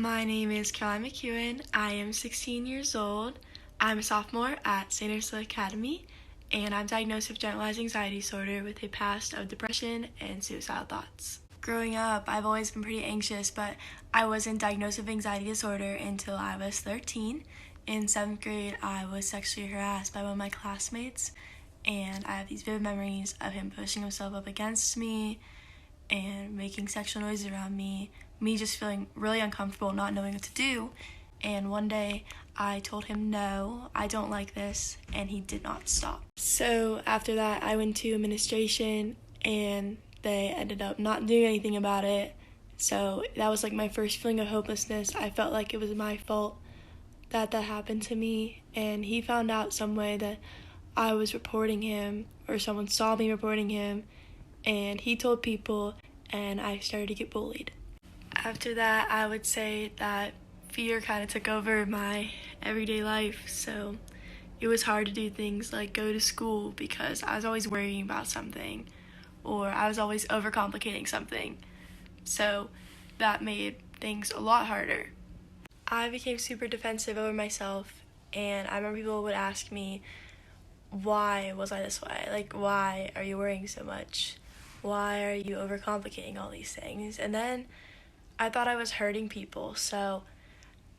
My name is Caroline McEwen. I am 16 years old. I'm a sophomore at St. Ursula Academy, and I'm diagnosed with generalized anxiety disorder with a past of depression and suicidal thoughts. Growing up, I've always been pretty anxious, but I wasn't diagnosed with anxiety disorder until I was 13. In 7th grade, I was sexually harassed by one of my classmates, and I have these vivid memories of him pushing himself up against me and making sexual noises around me just feeling really uncomfortable, not knowing what to do. And one day I told him, no, I don't like this, and he did not stop. So after that, I went to administration, and they ended up not doing anything about it. So that was like my first feeling of hopelessness. I felt like it was my fault that happened to me, and he found out some way that I was reporting him, or someone saw me reporting him, and he told people, and I started to get bullied. After that, I would say that fear kind of took over my everyday life, so it was hard to do things like go to school because I was always worrying about something, or I was always overcomplicating something, so that made things a lot harder. I became super defensive over myself, and I remember people would ask me, why was I this way? Like, why are you worrying so much? Why are you overcomplicating all these things? And then I thought I was hurting people, so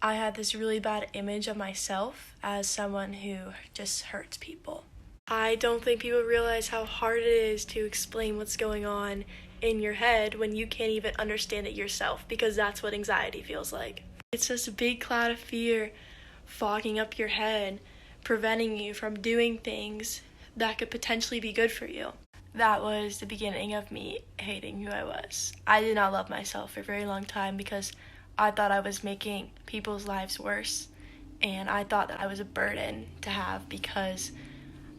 I had this really bad image of myself as someone who just hurts people. I don't think people realize how hard it is to explain what's going on in your head when you can't even understand it yourself, because that's what anxiety feels like. It's just a big cloud of fear fogging up your head, preventing you from doing things that could potentially be good for you. That was the beginning of me hating who I was. I did not love myself for a very long time because I thought I was making people's lives worse, and I thought that I was a burden to have because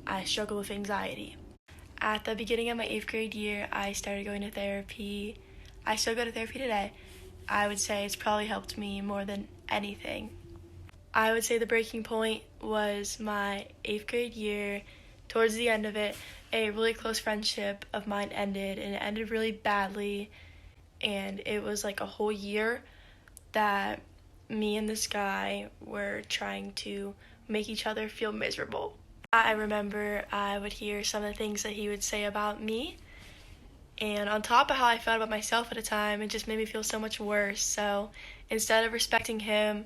I struggled with anxiety. At the beginning of my 8th grade year, I started going to therapy. I still go to therapy today. I would say it's probably helped me more than anything. I would say the breaking point was my 8th grade year. Towards the end of it, a really close friendship of mine ended, and it ended really badly, and it was like a whole year that me and this guy were trying to make each other feel miserable. I remember I would hear some of the things that he would say about me, and on top of how I felt about myself at the time, it just made me feel so much worse. So instead of respecting him,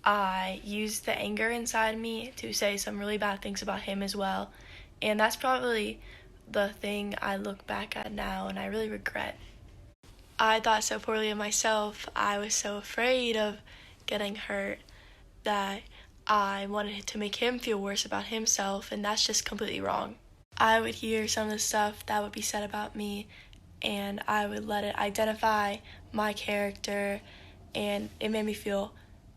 I used the anger inside me to say some really bad things about him as well. And that's probably the thing I look back at now and I really regret. I thought so poorly of myself. I was so afraid of getting hurt that I wanted to make him feel worse about himself, and that's just completely wrong. I would hear some of the stuff that would be said about me, and I would let it identify my character, and it made me feel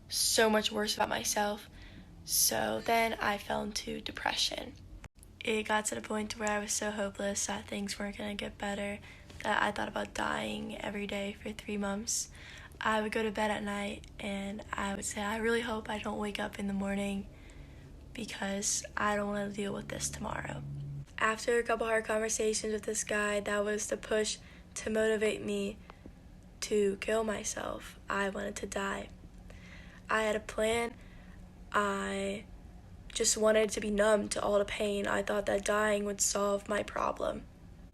so much worse about myself. So then I fell into depression. It got to the point where I was so hopeless that things weren't going to get better that I thought about dying every day for 3 months. I would go to bed at night and I would say, I really hope I don't wake up in the morning because I don't want to deal with this tomorrow. After a couple hard conversations with this guy, that was the push to motivate me to kill myself. I wanted to die. I had a plan. I just wanted to be numb to all the pain. I thought that dying would solve my problem.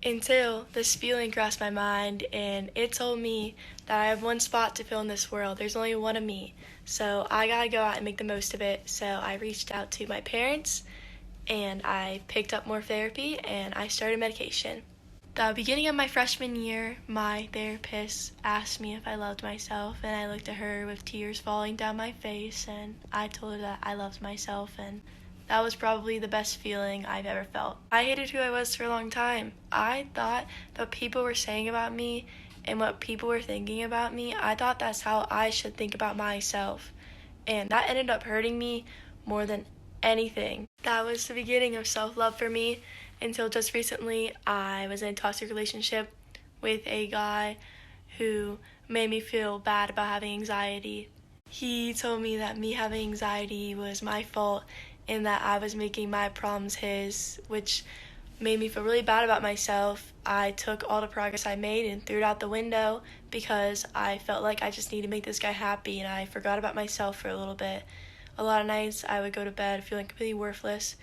Until this feeling crossed my mind, and it told me that I have one spot to fill in this world. There's only one of me, so I gotta go out and make the most of it. So I reached out to my parents, and I picked up more therapy, and I started medication. The beginning of my freshman year, my therapist asked me if I loved myself, and I looked at her with tears falling down my face, and I told her that I loved myself, and that was probably the best feeling I've ever felt. I hated who I was for a long time. I thought that what people were saying about me and what people were thinking about me, I thought that's how I should think about myself, and that ended up hurting me more than anything. That was the beginning of self-love for me. Until just recently, I was in a toxic relationship with a guy who made me feel bad about having anxiety. He told me that me having anxiety was my fault and that I was making my problems his, which made me feel really bad about myself. I took all the progress I made and threw it out the window because I felt like I just needed to make this guy happy, and I forgot about myself for a little bit. A lot of nights I would go to bed feeling completely worthless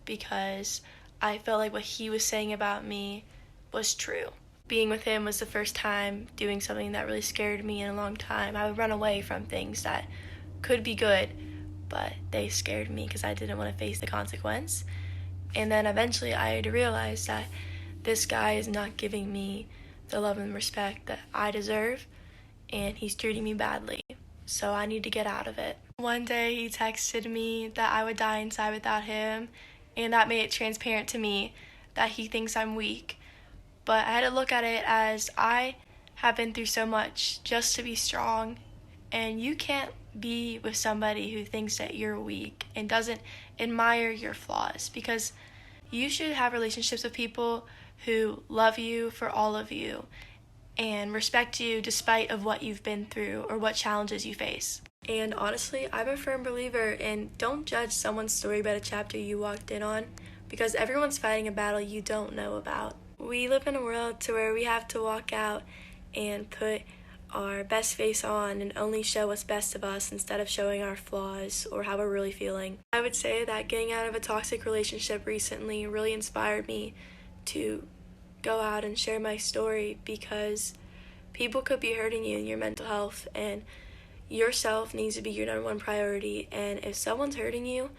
because I felt like what he was saying about me was true. Being with him was the first time doing something that really scared me in a long time. I would run away from things that could be good, but they scared me because I didn't want to face the consequence. And then eventually I had to realize that this guy is not giving me the love and respect that I deserve, and he's treating me badly. So I need to get out of it. One day he texted me that I would die inside without him, and that made it transparent to me that he thinks I'm weak. But I had to look at it as I have been through so much just to be strong, and you can't be with somebody who thinks that you're weak and doesn't admire your flaws, because you should have relationships with people who love you for all of you and respect you despite of what you've been through or what challenges you face. And honestly, I'm a firm believer in don't judge someone's story by the chapter you walked in on, because everyone's fighting a battle you don't know about. We live in a world to where we have to walk out and put our best face on and only show what's best of us instead of showing our flaws or how we're really feeling. I would say that getting out of a toxic relationship recently really inspired me to go out and share my story, because people could be hurting you in your mental health, and yourself needs to be your number one priority. And if someone's hurting you,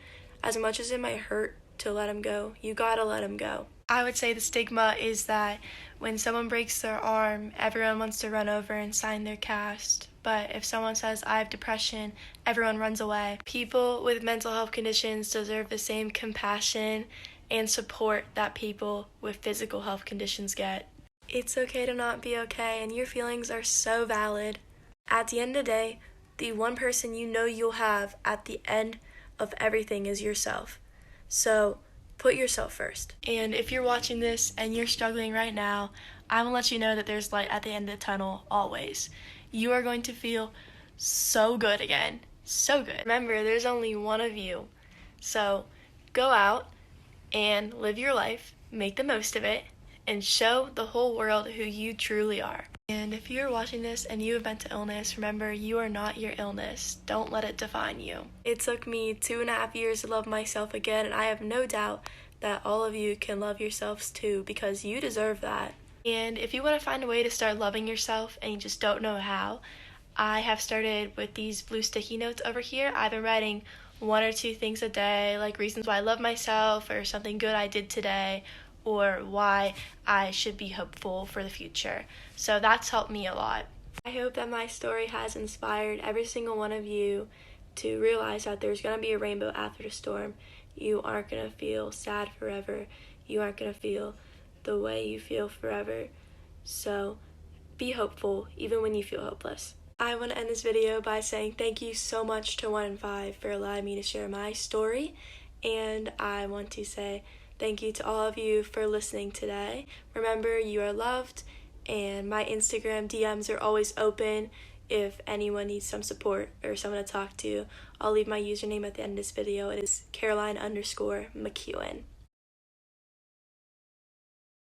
as much as it might hurt to let them go, you gotta let them go. I would say the stigma is that when someone breaks their arm, everyone wants to run over and sign their cast. But if someone says, I have depression, everyone runs away. People with mental health conditions deserve the same compassion and support that people with physical health conditions get. It's okay to not be okay, and your feelings are so valid. At the end of the day, the one person you know you'll have at the end of everything is yourself. So put yourself first. And if you're watching this and you're struggling right now, I will let you know that there's light at the end of the tunnel always. You are going to feel so good again. So good. Remember, there's only one of you. So go out and live your life, make the most of it, and show the whole world who you truly are. And if you're watching this and you have mental illness, remember, you are not your illness. Don't let it define you. It took me 2.5 years to love myself again, and I have no doubt that all of you can love yourselves too, because you deserve that. And if you want to find a way to start loving yourself and you just don't know how, I have started with these blue sticky notes over here. I've been writing 1 or 2 things a day, like reasons why I love myself, or something good I did today, or why I should be hopeful for the future. So that's helped me a lot. I hope that my story has inspired every single one of you to realize that there's going to be a rainbow after the storm. You aren't going to feel sad forever. You aren't going to feel the way you feel forever. So be hopeful even when you feel hopeless. I want to end this video by saying thank you so much to 1 in 5 for allowing me to share my story, and I want to say thank you to all of you for listening today. Remember, you are loved, and my Instagram DMs are always open if anyone needs some support or someone to talk to. I'll leave my username at the end of this video. It is Caroline_McEwen.